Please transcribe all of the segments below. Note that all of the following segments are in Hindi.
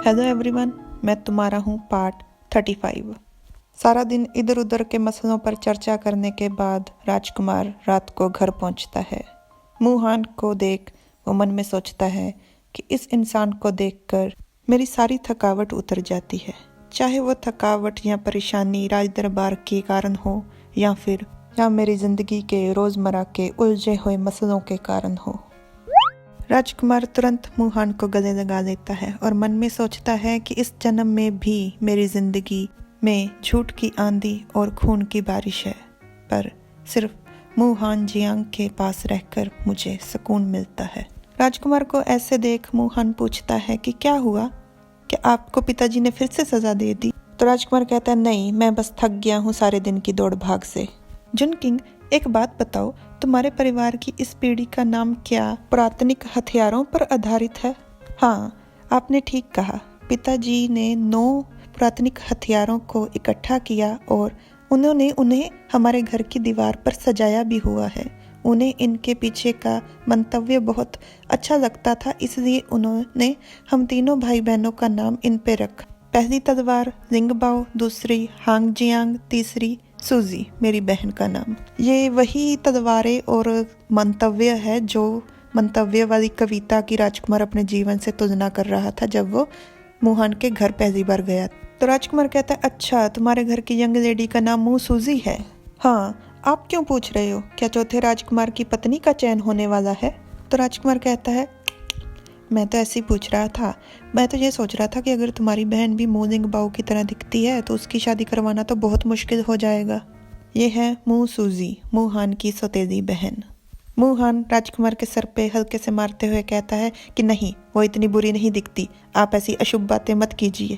हेलो एवरीवन, मैं तुम्हारा हूँ पार्ट 35। सारा दिन इधर उधर के मसलों पर चर्चा करने के बाद राजकुमार रात को घर पहुँचता है। मुहान को देख वो मन में सोचता है कि इस इंसान को देखकर मेरी सारी थकावट उतर जाती है, चाहे वो थकावट या परेशानी राज दरबार के कारण हो या मेरी ज़िंदगी के रोज़मर्रा के उलझे हुए मसलों के कारण हो। राजकुमार तुरंत मुहान को गले लगा लेता है और मन में सोचता है कि इस जन्म में भी मेरी जिंदगी में झूठ की आंधी और खून की बारिश है, पर सिर्फ मुहान जियांग के पास रहकर मुझे सुकून मिलता है। राजकुमार को ऐसे देख मुहान पूछता है कि क्या हुआ, क्या आपको पिताजी ने फिर से सजा दे दी? तो राजकुमार कहता है नहीं, मैं बस थक गया हूँ सारे दिन की दौड़ भाग से। जुनकिंग, एक बात बताओ, तुम्हारे परिवार की इस पीढ़ी का नाम क्या पुरातनिक हथियारों पर आधारित है? हाँ, आपने ठीक कहा। पिताजी ने 9 पुरातनिक हथियारों को इकट्ठा किया और उन्होंने उन्हें हमारे घर की दीवार पर सजाया भी हुआ है। उन्हें इनके पीछे का मंतव्य बहुत अच्छा लगता था, इसलिए उन्होंने हम तीनों भाई बहनों का नाम इन पे रखा। पहली तलवार लिंगबाओ, दूसरी हांगजियांग, तीसरी सूजी मेरी बहन का नाम। ये वही तलवारें और मंतव्य है जो मंतव्य वाली कविता की राजकुमार अपने जीवन से तुलना कर रहा था जब वो मुहान के घर पहली बार गया। तो राजकुमार कहता है, अच्छा, तुम्हारे घर की यंग लेडी का नाम मुँह सूजी है? हाँ, आप क्यों पूछ रहे हो? क्या चौथे राजकुमार की पत्नी का चयन होने वाला है? तो राजकुमार कहता है, मैं तो ऐसे ही पूछ रहा था। मैं तो ये सोच रहा था कि अगर तुम्हारी बहन भी मुलिंग बाऊ की तरह दिखती है तो उसकी शादी करवाना तो बहुत मुश्किल हो जाएगा। ये है मुँह सूजी, मुहान की सौतेली बहन। मुहान राजकुमार के सर पे हल्के से मारते हुए कहता है कि नहीं, वो इतनी बुरी नहीं दिखती, आप ऐसी अशुभ बातें मत कीजिए।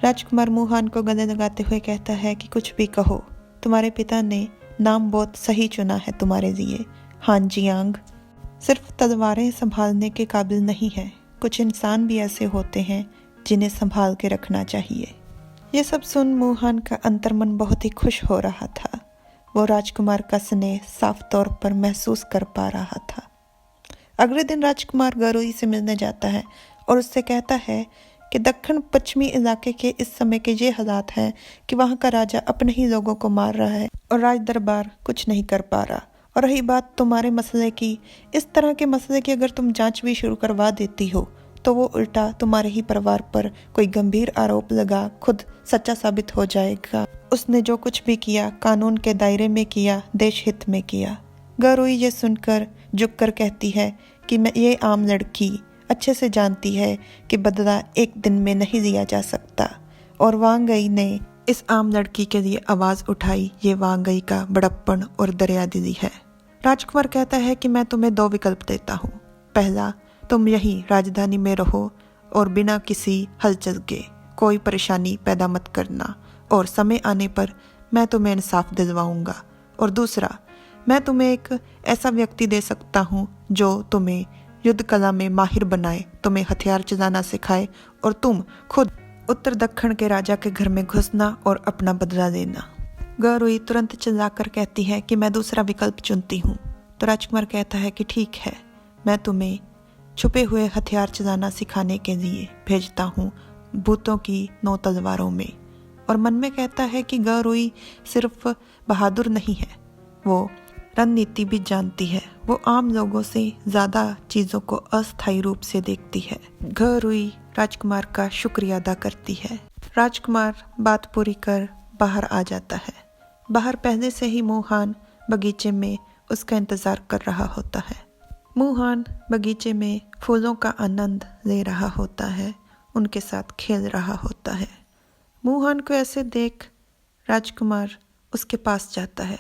राजकुमार मुहान को गले लगाते हुए कहता है कि कुछ भी कहो, तुम्हारे पिता ने नाम बहुत सही चुना है तुम्हारे लिए, हांजियांग। सिर्फ तलवारें संभालने के काबिल नहीं है, कुछ इंसान भी ऐसे होते हैं जिन्हें संभाल के रखना चाहिए। ये सब सुन मुहान का अंतर्मन बहुत ही खुश हो रहा था। वो राजकुमार का स्नेह साफ तौर पर महसूस कर पा रहा था। अगले दिन राजकुमार गरुई से मिलने जाता है और उससे कहता है कि दक्षिण पश्चिमी इलाके के इस समय के ये हालात हैं कि वहाँ का राजा अपने ही लोगों को मार रहा है और राज दरबार कुछ नहीं कर पा रहा। और रही बात तुम्हारे मसले की, इस तरह के मसले की अगर तुम जांच भी शुरू करवा देती हो तो वो उल्टा तुम्हारे ही परिवार पर कोई गंभीर आरोप लगा खुद सच्चा साबित हो जाएगा। उसने जो कुछ भी किया कानून के दायरे में किया, देश हित में किया। गरुई ये सुनकर झुककर कहती है कि मैं ये आम लड़की अच्छे से जानती है कि बदला एक दिन में नहीं लिया जा सकता। और वांगई ने इस आम लड़की के लिए आवाज उठाई। ये वांगई का बड़प्पन और दरियादिली है। राजकुमार कहता है कि मैं तुम्हें 2 विकल्प देता हूँ। पहला, तुम यहीं राजधानी में रहो और बिना किसी हलचल के कोई परेशानी पैदा मत करना और समय आने पर मैं तुम्हें इंसाफ दिलवाऊंगा। और दूसरा, मैं तुम्हें एक ऐसा व्यक्ति दे सकता हूँ जो तुम्हें युद्ध कला में माहिर बनाए, तुम्हें हथियार चलाना सिखाए और तुम खुद उत्तर दक्षिण के राजा के घर में घुसना और अपना बदला लेना। गरुई तुरंत चिल्लाकर कहती है कि मैं दूसरा विकल्प चुनती हूँ। तो राजकुमार कहता है कि ठीक है, मैं तुम्हें छुपे हुए हथियार चलाना सिखाने के लिए भेजता हूँ भूतों की 9 तलवारों में। और मन में कहता है कि गरुई सिर्फ बहादुर नहीं है, वो रणनीति भी जानती है। वो आम लोगों से ज़्यादा चीज़ों को अस्थायी रूप से देखती है। गरुई राजकुमार का शुक्रिया अदा करती है। राजकुमार बात पूरी कर बाहर आ जाता है। बाहर पहले से ही मुहान बगीचे में उसका इंतज़ार कर रहा होता है। मुहान बगीचे में फूलों का आनंद ले रहा होता है, उनके साथ खेल रहा होता है। मुहान को ऐसे देख राजकुमार उसके पास जाता है।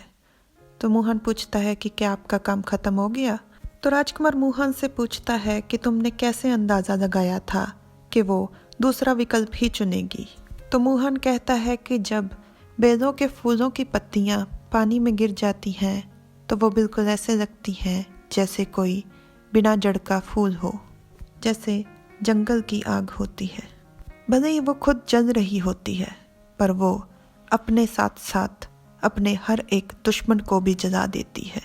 तो मुहान पूछता है कि क्या आपका काम खत्म हो गया? तो राजकुमार मुहान से पूछता है कि तुमने कैसे अंदाज़ा लगाया था कि वो दूसरा विकल्प ही चुनेगी? तो मुहान कहता है कि जब बेलों के फूलों की पत्तियां पानी में गिर जाती हैं तो वो बिल्कुल ऐसे लगती हैं जैसे कोई बिना जड़ का फूल हो, जैसे जंगल की आग होती है। भले ही वो खुद जल रही होती है, पर वो अपने साथ साथ अपने हर एक दुश्मन को भी जला देती है।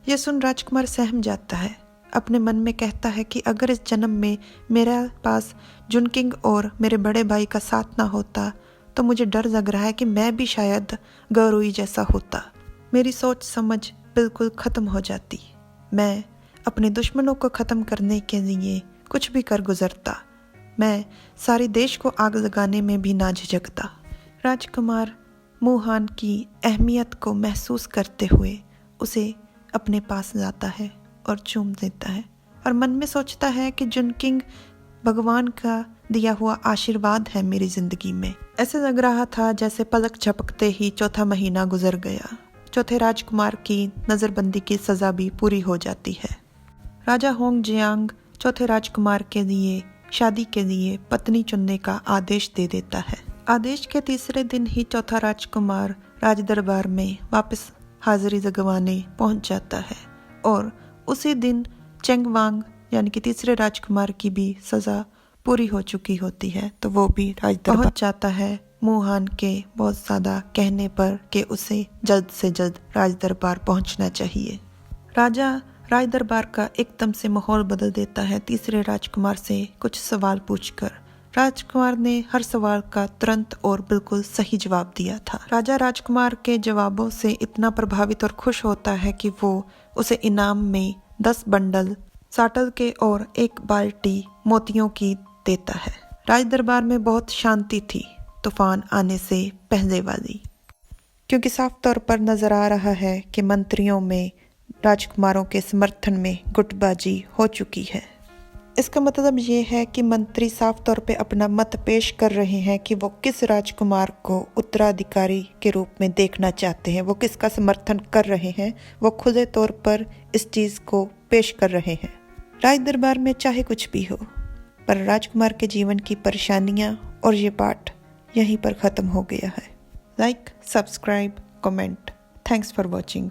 यह सुन राजकुमार सहम जाता है। अपने मन में कहता है कि अगर इस जन्म में मेरे पास जुनकिंग और मेरे बड़े भाई का साथ ना होता तो मुझे डर लग रहा है कि मैं भी शायद गौरुई जैसा होता। मेरी सोच समझ बिल्कुल ख़त्म हो जाती। मैं अपने दुश्मनों को ख़त्म करने के लिए कुछ भी कर गुजरता। मैं सारे देश को आग लगाने में भी ना झिझकता। राजकुमार मुहान की अहमियत को महसूस करते हुए उसे अपने पास लाता है और चूम देता है और मन में सोचता है कि जुनकिंग भगवान का दिया हुआ आशीर्वाद है मेरी जिंदगी में। ऐसे लग रहा था जैसे पलक झपकते ही चौथा महीना गुजर गया। चौथे राजकुमार की नज़रबंदी की सज़ा भी पूरी हो जाती है। राजा होंग जियांग चौथे राजकुमार के लिए शादी के लिए पत्नी चुनने का आदेश दे देता है। आदेश के तीसरे दिन ही चौथा राजकुमार राज दरबार में वापस हाजिरी लगवाने पहुंच जाता है और उसी दिन चेंग वांग यानी कि तीसरे राजकुमार की भी सज़ा पूरी हो चुकी होती है, तो वो भी राज दरबार पहुंच जाता है मुहान के बहुत ज़्यादा कहने पर कि उसे जल्द से जल्द राज दरबार पहुंचना चाहिए। राजा राज दरबार का एकदम से माहौल बदल देता है तीसरे राजकुमार से कुछ सवाल पूछकर। राजकुमार ने हर सवाल का तुरंत और बिल्कुल सही जवाब दिया था। राजा राजकुमार के जवाबों से इतना प्रभावित और खुश होता है कि वो उसे इनाम में 10 बंडल साटल के और 1 बाल्टी मोतियों की देता है। राज दरबार में बहुत शांति थी, तूफान आने से पहले वाली, क्योंकि साफ तौर पर नजर आ रहा है कि मंत्रियों में राजकुमारों के समर्थन में गुटबाजी हो चुकी है। इसका मतलब ये है कि मंत्री साफ तौर पे अपना मत पेश कर रहे हैं कि वो किस राजकुमार को उत्तराधिकारी के रूप में देखना चाहते हैं, वो किसका समर्थन कर रहे हैं। वो खुले तौर पर इस चीज़ को पेश कर रहे हैं। राज दरबार में चाहे कुछ भी हो, पर राजकुमार के जीवन की परेशानियां और ये पाठ यहीं पर ख़त्म हो गया है। Like, subscribe, comment. Thanks for watching.